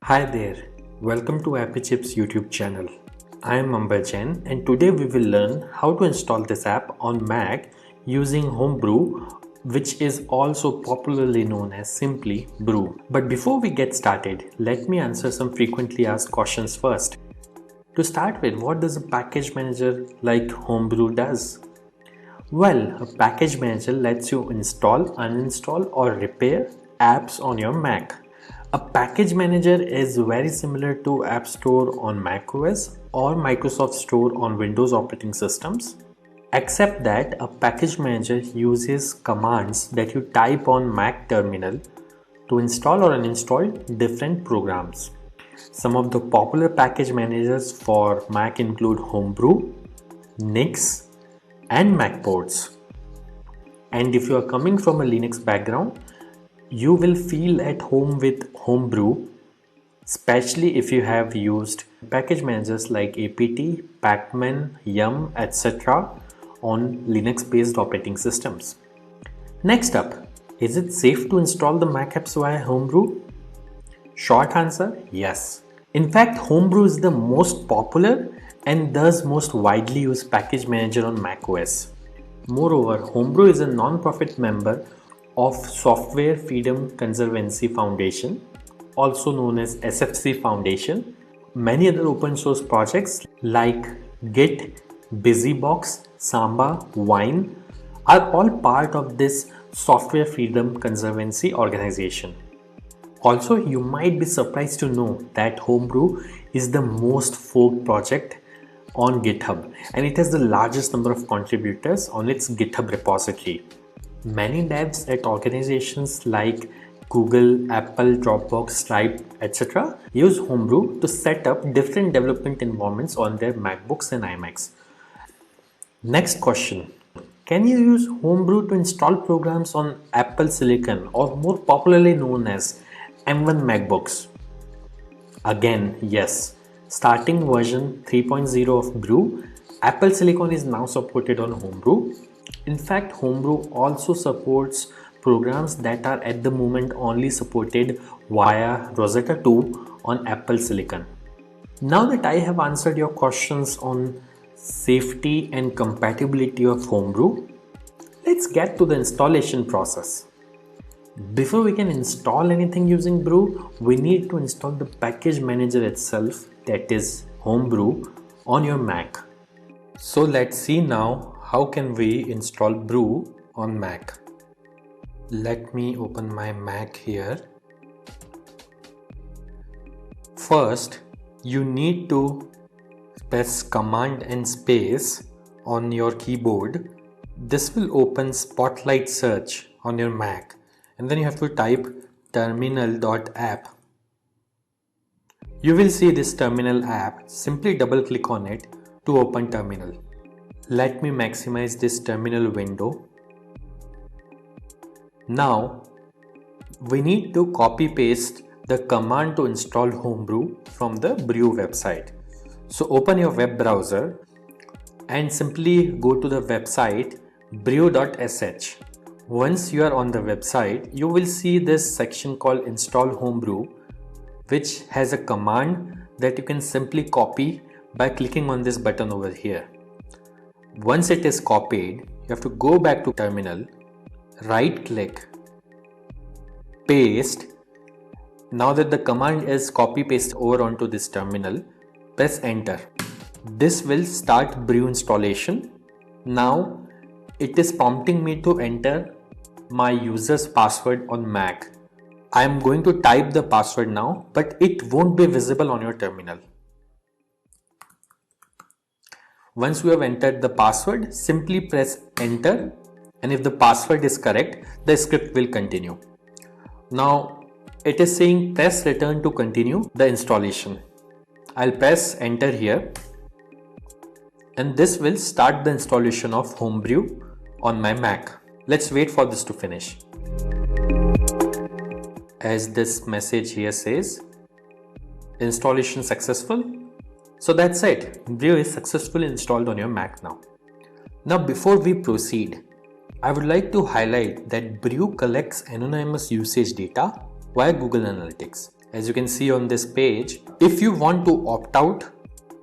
Hi there, welcome to Happy Chips YouTube channel. I am Amber Jain and today we will learn how to install this app on Mac using Homebrew, which is also popularly known as simply Brew. But before we get started, let me answer some frequently asked questions first. To start with, what does a package manager like Homebrew does? Well, a package manager lets you install, uninstall or repair apps on your Mac. A package manager is very similar to App Store on macOS or Microsoft Store on Windows operating systems, except that a package manager uses commands that you type on Mac terminal to install or uninstall different programs. Some of the popular package managers for Mac include Homebrew, Nix, and Macports. And if you are coming from a Linux background, you will feel at home with Homebrew, especially if you have used package managers like apt, pacman, yum, etc. on Linux based operating systems. Next up, is it safe to install the Mac apps via Homebrew? Short answer, yes. In fact, Homebrew is the most popular and thus most widely used package manager on macOS. Moreover, Homebrew is a non-profit member of Software Freedom Conservancy Foundation, also known as SFC Foundation. Many other open source projects like Git, BusyBox, Samba, Wine are all part of this Software Freedom Conservancy organization. Also, you might be surprised to know that Homebrew is the most forked project on GitHub and it has the largest number of contributors on its GitHub repository. Many devs at organizations like Google, Apple, Dropbox, Stripe, etc. use Homebrew to set up different development environments on their MacBooks and iMacs. Next question. Can you use Homebrew to install programs on Apple Silicon or more popularly known as M1 MacBooks? Again, yes. Starting version 3.0 of Brew, Apple Silicon is now supported on Homebrew. In fact, Homebrew also supports programs that are at the moment only supported via Rosetta 2 on Apple Silicon. Now that I have answered your questions on safety and compatibility of Homebrew, let's get to the installation process. Before we can install anything using Brew, we need to install the package manager itself, that is Homebrew, on your Mac. So let's see now how can we install Brew on Mac. Let me open my Mac here. First, you need to press Command and space on your keyboard. This will open Spotlight Search on your Mac. And then you have to type terminal.app. You will see this terminal app. Simply double click on it to open terminal. Let me maximize this terminal window. Now we need to copy paste the command to install Homebrew from the Brew website. So open your web browser and simply go to the website brew.sh. Once you are on the website, you will see this section called Install Homebrew, which has a command that you can simply copy by clicking on this button over here. Once it is copied, you have to go back to terminal, right click, paste. Now that the command is copy paste over onto this terminal, press enter. This will start Brew installation. Now it is prompting me to enter my user's password on Mac. I am going to type the password now, but it won't be visible on your terminal. Once you have entered the password, simply press enter, and if the password is correct, the script will continue. Now it is saying press return to continue the installation. I'll press enter here, and this will start the installation of Homebrew on my Mac. Let's wait for this to finish. As this message here says, installation successful. So that's it. Brew is successfully installed on your Mac now. Now before we proceed, I would like to highlight that Brew collects anonymous usage data via Google Analytics. as you can see on this page. If you want to opt out,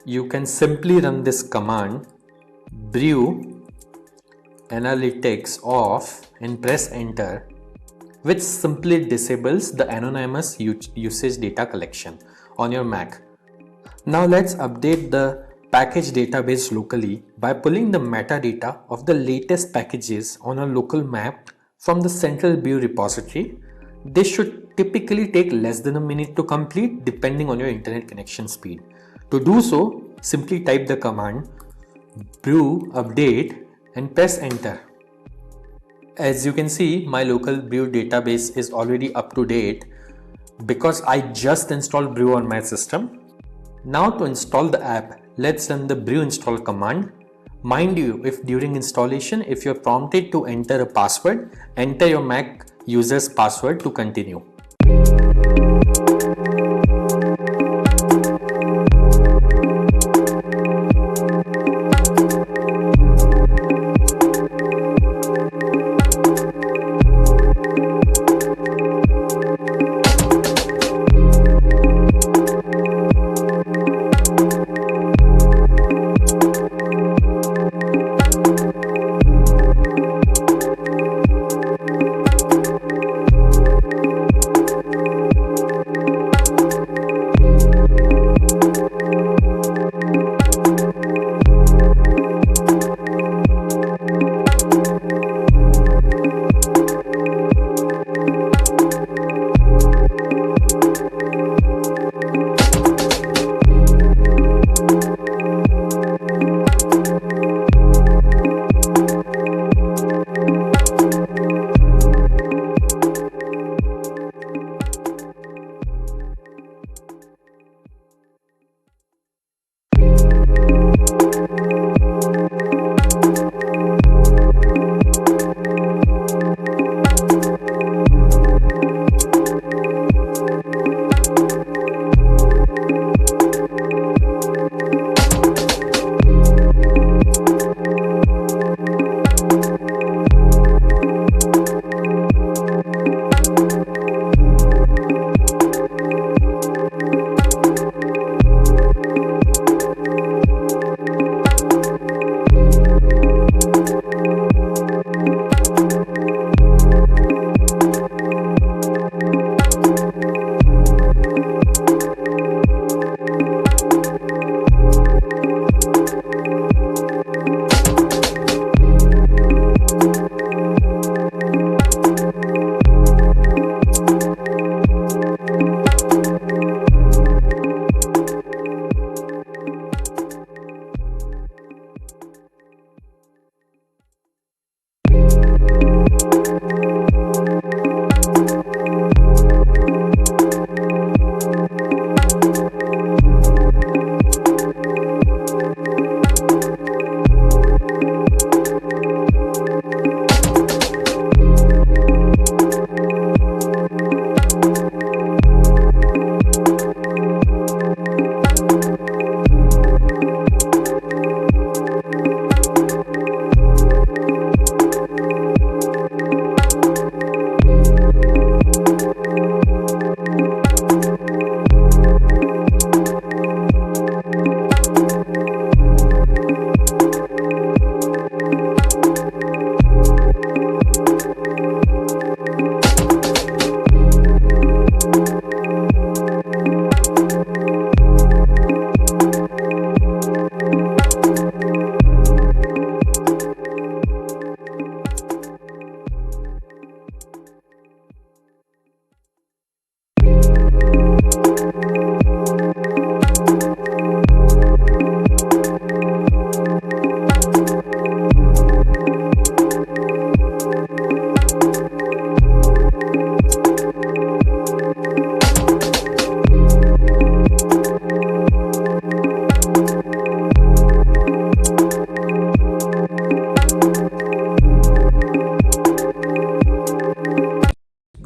you can simply run this command brew analytics off and press enter, which simply disables the anonymous usage data collection on your Mac. Now let's update the package database locally by pulling the metadata of the latest packages on a local map from the central Brew repository. This should typically take less than a minute to complete depending on your internet connection speed. To do so, simply type the command brew update and press enter. As you can see, my local Brew database is already up to date because I just installed Brew on my system. Now to install the app, let's run the brew install command. Mind you, if during installation, if you're prompted to enter a password, enter your Mac user's password to continue.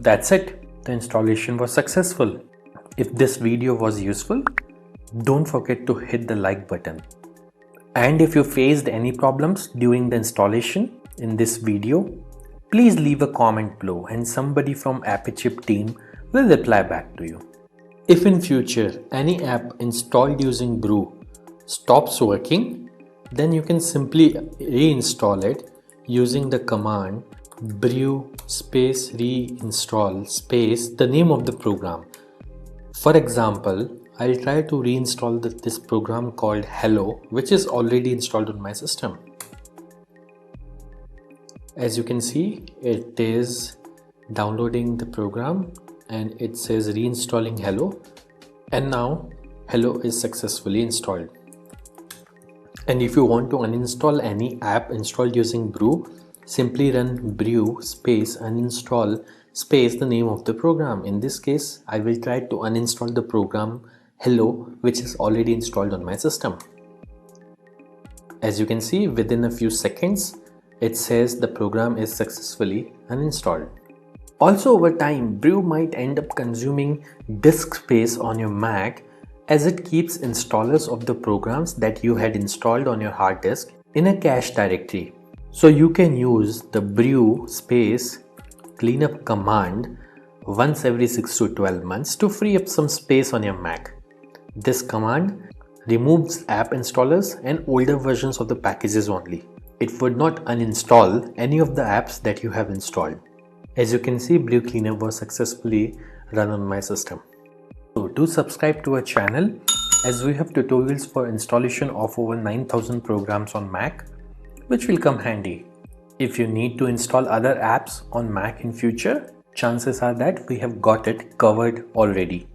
That's it. The installation was successful. If this video was useful, don't forget to hit the like button. And if you faced any problems during the installation in this video, please leave a comment below and somebody from AppleChip team will reply back to you. If in future any app installed using Brew stops working, then you can simply reinstall it using the command brew space reinstall space the name of the program. For example, I'll try to reinstall this program called Hello, which is already installed on my system. As you can see, it is downloading the program and it says reinstalling Hello, and now Hello is successfully installed. And if you want to uninstall any app installed using Brew, simply run brew space uninstall space the name of the program. In this case, I will try to uninstall the program Hello, which is already installed on my system. As you can see, within a few seconds, it says the program is successfully uninstalled. Also, over time, Brew might end up consuming disk space on your Mac as it keeps installers of the programs that you had installed on your hard disk in a cache directory. So you can use the brew space cleanup command once every 6 to 12 months to free up some space on your Mac. This command removes app installers and older versions of the packages only. It would not uninstall any of the apps that you have installed. As you can see, Brew Cleanup was successfully run on my system. So do subscribe to our channel, as we have tutorials for installation of over 9,000 programs on Mac, which will come handy. If you need to install other apps on Mac in future, chances are that we have got it covered already.